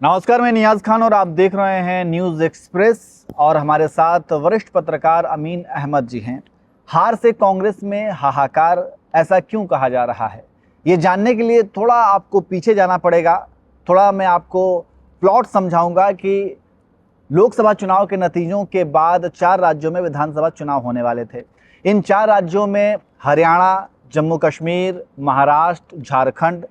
नमस्कार, मैं नियाज खान और आप देख रहे हैं न्यूज़ एक्सप्रेस और हमारे साथ वरिष्ठ पत्रकार अमीन अहमद जी हैं। हार से कांग्रेस में हाहाकार, ऐसा क्यों कहा जा रहा है, ये जानने के लिए थोड़ा आपको पीछे जाना पड़ेगा। थोड़ा मैं आपको प्लॉट समझाऊंगा कि लोकसभा चुनाव के नतीजों के बाद 4 राज्यों में विधानसभा चुनाव होने वाले थे। इन 4 राज्यों में हरियाणा, जम्मू कश्मीर, महाराष्ट्र, झारखंड,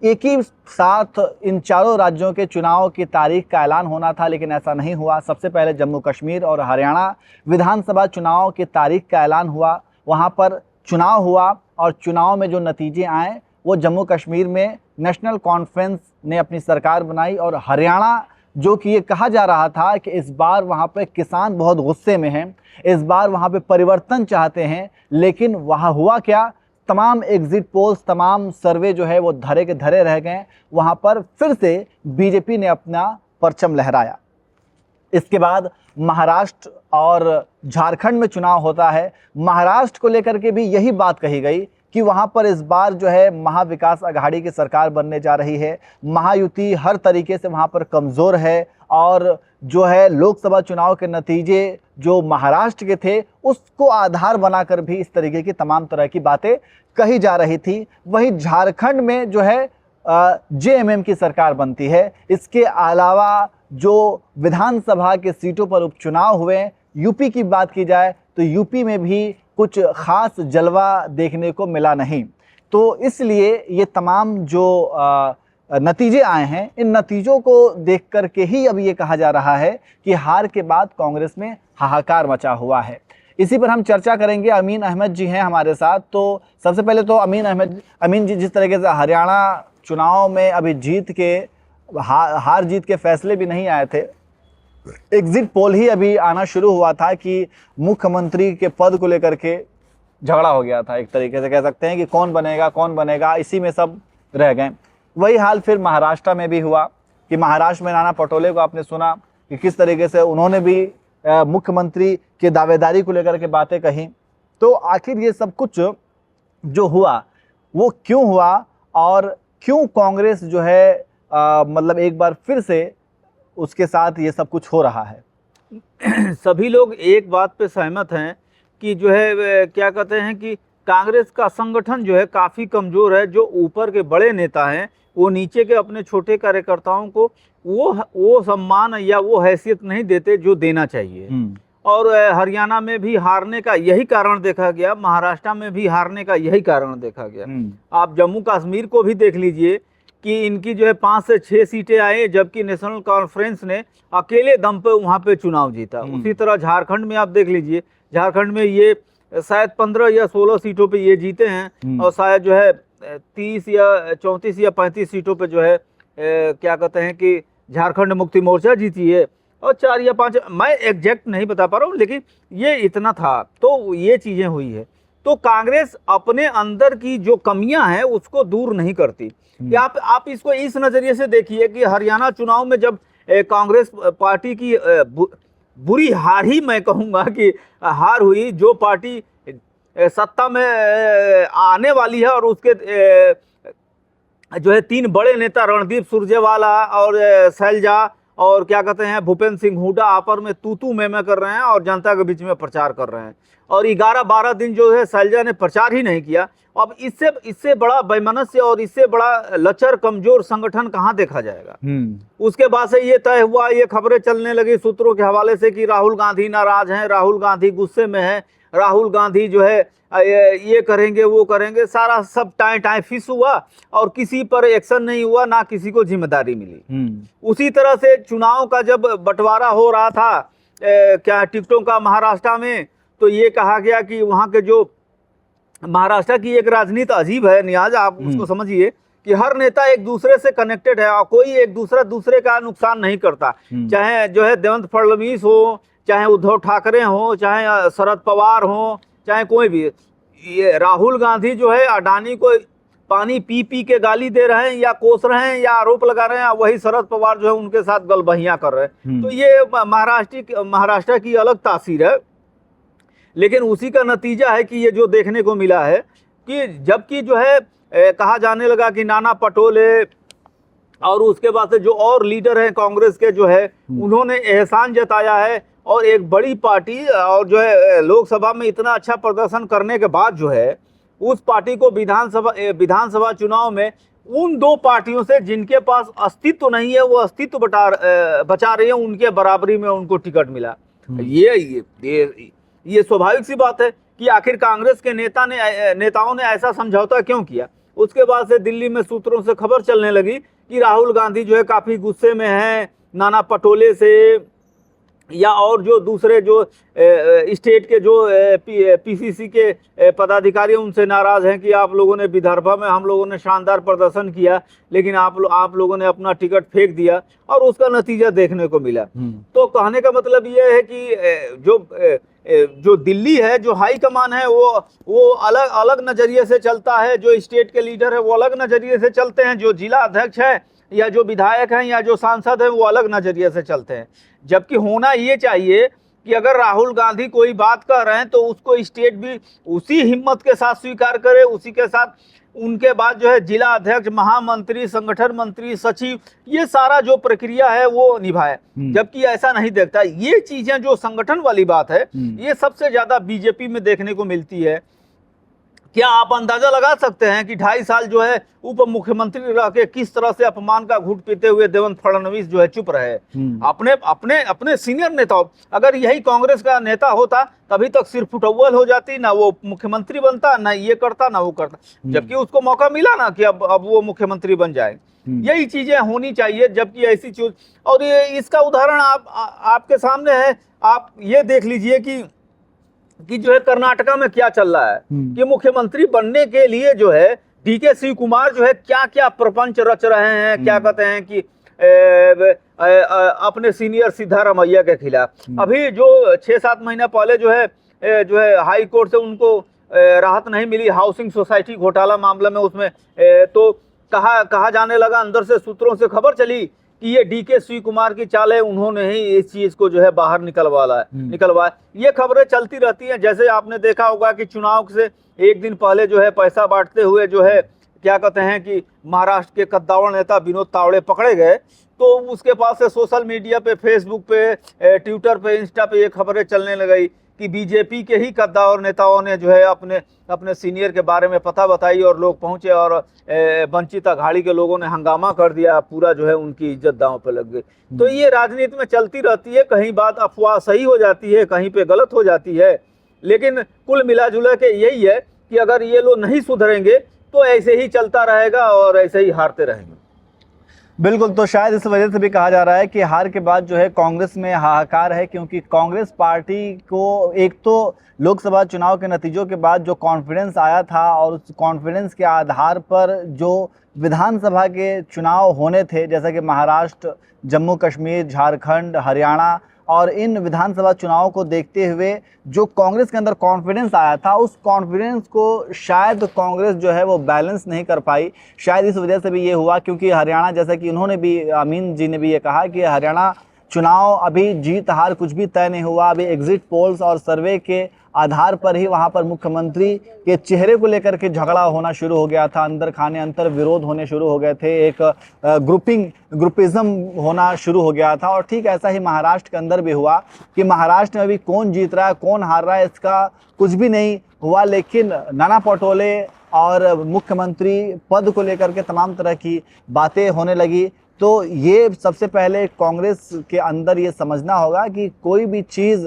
एक ही साथ इन चारों राज्यों के चुनाव की तारीख का ऐलान होना था, लेकिन ऐसा नहीं हुआ। सबसे पहले जम्मू कश्मीर और हरियाणा विधानसभा चुनाव की तारीख का ऐलान हुआ, वहां पर चुनाव हुआ और चुनाव में जो नतीजे आए वो जम्मू कश्मीर में नेशनल कॉन्फ्रेंस ने अपनी सरकार बनाई और हरियाणा, जो कि ये कहा जा रहा था कि इस बार वहाँ पे किसान बहुत गुस्से में हैं, इस बार वहाँ पे परिवर्तन चाहते हैं, लेकिन वहाँ हुआ क्या, तमाम एग्जिट पोल्स, तमाम सर्वे जो है वो धरे के धरे रह गए। वहाँ पर फिर से बीजेपी ने अपना परचम लहराया। इसके बाद महाराष्ट्र और झारखंड में चुनाव होता है। महाराष्ट्र को लेकर के भी यही बात कही गई कि वहाँ पर इस बार जो है महाविकास आघाड़ी की सरकार बनने जा रही है। महायुति हर तरीके से वहाँ पर कमज़ोर है और जो है लोकसभा चुनाव के नतीजे जो महाराष्ट्र के थे उसको आधार बनाकर भी इस तरीके की तमाम तरह की बातें कही जा रही थी। वहीं झारखंड में जो है जेएमएम की सरकार बनती है। इसके अलावा जो विधानसभा के सीटों पर उपचुनाव हुए, यूपी की बात की जाए तो यूपी में भी कुछ खास जलवा देखने को मिला नहीं। तो इसलिए ये तमाम जो नतीजे आए हैं, इन नतीजों को देख कर के ही अब ये कहा जा रहा है कि हार के बाद कांग्रेस में हाहाकार मचा हुआ है। इसी पर हम चर्चा करेंगे। अमीन अहमद जी हैं हमारे साथ। तो सबसे पहले तो अमीन जी, जिस तरीके से हरियाणा चुनाव में अभी जीत के हार जीत के फैसले भी नहीं आए थे, एग्जिट पोल ही अभी आना शुरू हुआ था कि मुख्यमंत्री के पद को लेकर के झगड़ा हो गया था। एक तरीके से कह सकते हैं कि कौन बनेगा, इसी में सब रह गए। वही हाल फिर महाराष्ट्र में भी हुआ कि महाराष्ट्र में नाना पटोले को आपने सुना कि किस तरीके से उन्होंने भी मुख्यमंत्री की दावेदारी को लेकर के बातें कही। तो आखिर ये सब कुछ जो हुआ वो क्यों हुआ और क्यों कांग्रेस जो है मतलब एक बार फिर से उसके साथ ये सब कुछ हो रहा है। सभी लोग एक बात पे सहमत हैं कि जो है क्या कहते हैं कि कांग्रेस का संगठन जो है काफ़ी कमज़ोर है। जो ऊपर के बड़े नेता हैं वो नीचे के अपने छोटे कार्यकर्ताओं को वो सम्मान या वो हैसियत नहीं देते जो देना चाहिए। और हरियाणा में भी हारने का यही कारण देखा गया, महाराष्ट्र में भी हारने का यही कारण देखा गया। आप जम्मू कश्मीर को भी देख लीजिए कि इनकी जो है 5 से 6 सीटें आई, जबकि नेशनल कॉन्फ्रेंस ने अकेले दम पे वहाँ पे चुनाव जीता। उसी तरह झारखंड में आप देख लीजिए, झारखंड में ये शायद 15 या 16 सीटों पे ये जीते हैं और शायद जो है 30 या 34 या 35 सीटों पे जो है क्या कहते हैं कि झारखंड मुक्ति मोर्चा जीती है और 4 या 5, मैं एग्जैक्ट नहीं बता पा रहा हूँ, लेकिन ये इतना था। तो ये चीज़ें हुई है। तो कांग्रेस अपने अंदर की जो कमियां हैं उसको दूर नहीं करती। कि आप इसको इस नज़रिए से देखिए कि हरियाणा चुनाव में जब कांग्रेस पार्टी की बुरी हार ही मैं कहूँगा कि हार हुई, जो पार्टी सत्ता में आने वाली है और उसके जो है 3 बड़े नेता रणदीप सुरजेवाला और शैलजा और क्या कहते हैं भूपेंद्र सिंह हुड्डा आपस में तू मैं कर रहे हैं और जनता के बीच में प्रचार कर रहे हैं। और 11-12 दिन जो है शैलजा ने प्रचार ही नहीं किया। अब इससे बड़ा वैमनस्य और इससे बड़ा लचर कमजोर संगठन कहाँ देखा जाएगा। उसके बाद से ये तय हुआ, ये खबरें चलने लगी सूत्रों के हवाले से कि राहुल गांधी नाराज हैं, राहुल गांधी गुस्से में हैं, राहुल गांधी जो है ये करेंगे वो करेंगे। सारा सब टाइम फिस हुआ और किसी पर एक्शन नहीं हुआ, ना किसी को जिम्मेदारी मिली। उसी तरह से चुनाव का जब बंटवारा हो रहा था क्या टिकटों का महाराष्ट्र में, तो ये कहा गया कि वहाँ के जो महाराष्ट्र की एक राजनीति अजीब है नियाज, आप उसको समझिए कि हर नेता एक दूसरे से कनेक्टेड है और कोई एक दूसरे का नुकसान नहीं करता। चाहे जो है देवेंद्र फडणवीस हो, चाहे उद्धव ठाकरे हो, चाहे शरद पवार हो, चाहे कोई भी। ये राहुल गांधी जो है अडानी को पानी पी के गाली दे रहे हैं या कोस रहे हैं या आरोप लगा रहे हैं, वही शरद पवार जो है उनके साथ गलबहियां कर रहे हैं। तो ये महाराष्ट्र की अलग तासीर है। लेकिन उसी का नतीजा है कि ये जो देखने को मिला है कि जबकि जो है कहा जाने लगा कि नाना पटोले और उसके बाद से जो और लीडर हैं कांग्रेस के जो है उन्होंने एहसान जताया है। और एक बड़ी पार्टी और जो है लोकसभा में इतना अच्छा प्रदर्शन करने के बाद जो है उस पार्टी को विधानसभा चुनाव में उन दो पार्टियों से जिनके पास अस्तित्व नहीं है वो अस्तित्व बचा रही है, उनके बराबरी में उनको टिकट मिला। ये स्वाभाविक सी बात है कि आखिर कांग्रेस के नेताओं ने ऐसा समझौता क्यों किया। उसके बाद से दिल्ली में सूत्रों से खबर चलने लगी कि राहुल गांधी जो है काफी गुस्से में हैं नाना पटोले से, या और जो दूसरे जो स्टेट के जो पीसीसी के पदाधिकारी उनसे नाराज हैं कि आप लोगों ने विदर्भा में हम लोगों ने शानदार प्रदर्शन किया लेकिन आप लोगों ने अपना टिकट फेंक दिया और उसका नतीजा देखने को मिला। तो कहने का मतलब ये है कि जो दिल्ली है, जो हाई कमान है वो अलग अलग नजरिए से चलता है, जो स्टेट के लीडर है वो अलग नजरिए से चलते हैं, जो जिला अध्यक्ष है या जो विधायक हैं या जो सांसद हैं वो अलग नजरिए से चलते हैं। जबकि होना ये चाहिए कि अगर राहुल गांधी कोई बात कह रहे हैं तो उसको स्टेट भी उसी हिम्मत के साथ स्वीकार करे, उसी के साथ उनके बाद जो है जिला अध्यक्ष, महामंत्री, संगठन मंत्री, सचिव, ये सारा जो प्रक्रिया है वो निभाए। जबकि ऐसा नहीं देखता। ये चीजें जो संगठन वाली बात है ये सबसे ज्यादा बीजेपी में देखने को मिलती है। क्या आप अंदाजा लगा सकते हैं कि 2.5 साल जो है उप मुख्यमंत्री रह के किस तरह से अपमान का घूंट पीते हुए देवेंद्र फडणवीस जो है चुप रहे। अपने सीनियर नेताओं, अगर यही कांग्रेस का नेता होता तभी तक सिर फुटअव्वल हो जाती, ना वो मुख्यमंत्री बनता, ना ये करता ना वो करता, जबकि उसको मौका मिला ना कि अब वो मुख्यमंत्री बन जाए। यही चीजें होनी चाहिए। जबकि ऐसी चीज, और ये इसका उदाहरण आपके सामने है। आप ये देख लीजिए कि जो है कर्नाटका में क्या चल रहा है कि मुख्यमंत्री बनने के लिए जो है डीके शिव कुमार जो है क्या क्या प्रपंच रच रहे हैं, क्या कहते हैं कि अपने सीनियर सिद्धारमैया के खिलाफ। अभी जो 6-7 महीना पहले जो है हाई कोर्ट से उनको राहत नहीं मिली हाउसिंग सोसाइटी घोटाला मामला में, उसमें तो कहा जाने लगा, अंदर से सूत्रों से खबर चली कि ये डीके शिव कुमार की चाल है, उन्होंने ही इस चीज को जो है बाहर निकलवाया। ये खबरें चलती रहती हैं। जैसे आपने देखा होगा कि चुनाव से एक दिन पहले जो है पैसा बांटते हुए जो है क्या कहते हैं कि महाराष्ट्र के कद्दावर नेता विनोद तावड़े पकड़े गए, तो उसके पास से सोशल मीडिया पे, फेसबुक पे, ट्विटर पे, इंस्टा पे ये खबरें चलने लगी कि बीजेपी के ही कद्दावर नेताओं ने जो है अपने सीनियर के बारे में पता बताई और लोग पहुंचे और वंचित अघाड़ी के लोगों ने हंगामा कर दिया, पूरा जो है उनकी इज्जत दांव पे लग गई। तो ये राजनीति में चलती रहती है, कहीं बात अफवाह सही हो जाती है, कहीं पे गलत हो जाती है। लेकिन कुल मिला जुला के यही है कि अगर ये लोग नहीं सुधरेंगे तो ऐसे ही चलता रहेगा और ऐसे ही हारते रहेंगे। बिल्कुल, तो शायद इस वजह से भी कहा जा रहा है कि हार के बाद जो है कांग्रेस में हाहाकार है, क्योंकि कांग्रेस पार्टी को एक तो लोकसभा चुनाव के नतीजों के बाद जो कॉन्फिडेंस आया था और उस कॉन्फिडेंस के आधार पर जो विधानसभा के चुनाव होने थे, जैसा कि महाराष्ट्र, जम्मू कश्मीर, झारखंड, हरियाणा, और इन विधानसभा चुनावों को देखते हुए जो कांग्रेस के अंदर कॉन्फिडेंस आया था, उस कॉन्फिडेंस को शायद कांग्रेस जो है वो बैलेंस नहीं कर पाई। शायद इस वजह से भी ये हुआ, क्योंकि हरियाणा, जैसा कि उन्होंने भी, अमीन जी ने भी ये कहा कि हरियाणा चुनाव अभी जीत हार कुछ भी तय नहीं हुआ। अभी एग्जिट पोल्स और सर्वे के आधार पर ही वहाँ पर मुख्यमंत्री के चेहरे को लेकर के झगड़ा होना शुरू हो गया था, अंदर खाने अंतर विरोध होने शुरू हो गए थे, एक ग्रुपिज्म होना शुरू हो गया था। और ठीक ऐसा ही महाराष्ट्र के अंदर भी हुआ कि महाराष्ट्र में भी कौन जीत रहा है कौन हार रहा है इसका कुछ भी नहीं हुआ, लेकिन नाना पटोले और मुख्यमंत्री पद को लेकर के तमाम तरह की बातें होने लगी। तो ये सबसे पहले कांग्रेस के अंदर ये समझना होगा कि कोई भी चीज़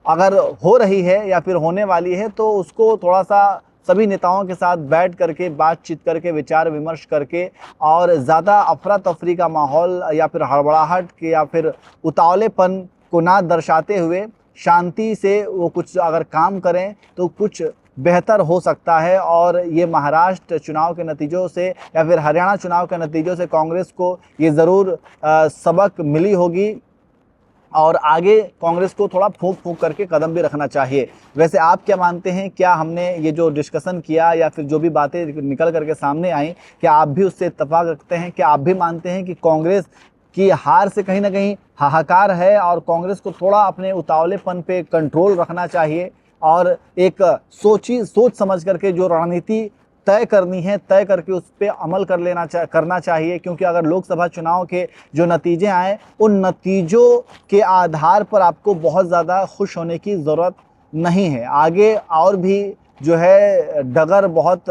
अगर हो रही है या फिर होने वाली है तो उसको थोड़ा सा सभी नेताओं के साथ बैठ करके, बातचीत करके, विचार विमर्श करके, और ज़्यादा अफरा तफरी का माहौल या फिर हड़बड़ाहट के या फिर उतावलेपन को ना दर्शाते हुए शांति से वो कुछ अगर काम करें तो कुछ बेहतर हो सकता है। और ये महाराष्ट्र चुनाव के नतीजों से या फिर हरियाणा चुनाव के नतीजों से कांग्रेस को ये ज़रूर सबक मिली होगी और आगे कांग्रेस को थोड़ा फूंक फूंक करके कदम भी रखना चाहिए। वैसे आप क्या मानते हैं? क्या हमने ये जो डिस्कशन किया या फिर जो भी बातें निकल करके सामने आई, क्या आप भी उससे इत्तेफाक रखते हैं? क्या आप भी मानते हैं कि कांग्रेस की हार से कहीं ना कहीं हाहाकार है और कांग्रेस को थोड़ा अपने उतावलेपन पे कंट्रोल रखना चाहिए और एक सोच समझ करके जो रणनीति तय करनी है, तय करके उस पर अमल करना चाहिए, क्योंकि अगर लोकसभा चुनाव के जो नतीजे आए उन नतीजों के आधार पर आपको बहुत ज़्यादा खुश होने की ज़रूरत नहीं है। आगे और भी जो है डगर बहुत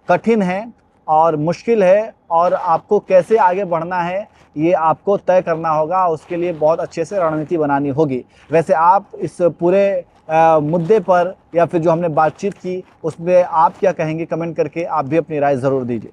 कठिन है और मुश्किल है, और आपको कैसे आगे बढ़ना है ये आपको तय करना होगा, उसके लिए बहुत अच्छे से रणनीति बनानी होगी। वैसे आप इस पूरे मुद्दे पर या फिर जो हमने बातचीत की उसमें आप क्या कहेंगे, कमेंट करके आप भी अपनी राय ज़रूर दीजिए।